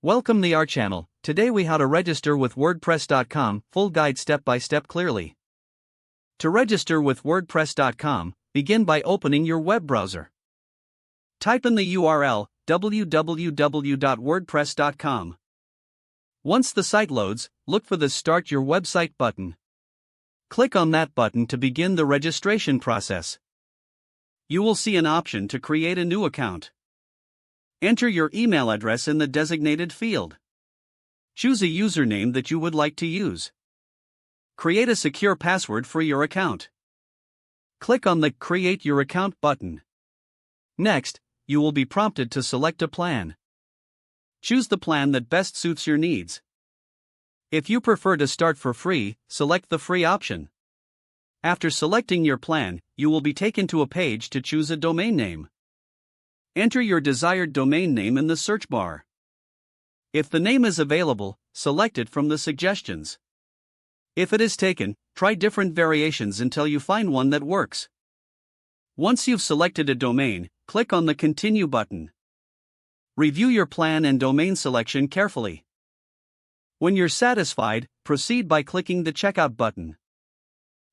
Welcome to our channel. Today we how to register with WordPress.com, full guide step by step clearly. To register with WordPress.com, begin by opening your web browser. Type in the URL www.wordpress.com. Once the site loads, look for the Start Your Website button. Click on that button to begin the registration process. You will see an option to create a new account. Enter your email address in the designated field. Choose a username that you would like to use. Create a secure password for your account. Click on the Create Your Account button. Next, you will be prompted to select a plan. Choose the plan that best suits your needs. If you prefer to start for free, select the free option. After selecting your plan, you will be taken to a page to choose a domain name. Enter your desired domain name in the search bar. If the name is available, select it from the suggestions. If it is taken, try different variations until you find one that works. Once you've selected a domain, click on the Continue button. Review your plan and domain selection carefully. When you're satisfied, proceed by clicking the Checkout button.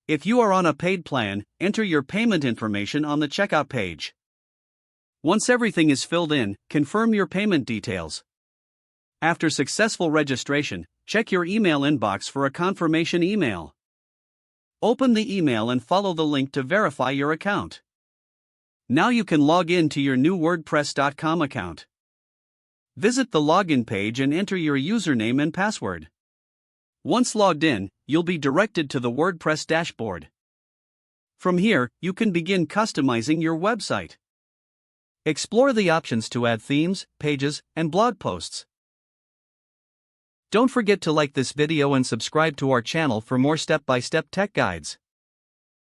If you are on a paid plan, enter your payment information on the checkout page. Once everything is filled in, confirm your payment details. After successful registration, check your email inbox for a confirmation email. Open the email and follow the link to verify your account. Now you can log in to your new WordPress.com account. Visit the login page and enter your username and password. Once logged in, you'll be directed to the WordPress dashboard. From here, you can begin customizing your website. Explore the options to add themes, pages, and blog posts. Don't forget to like this video and subscribe to our channel for more step-by-step tech guides.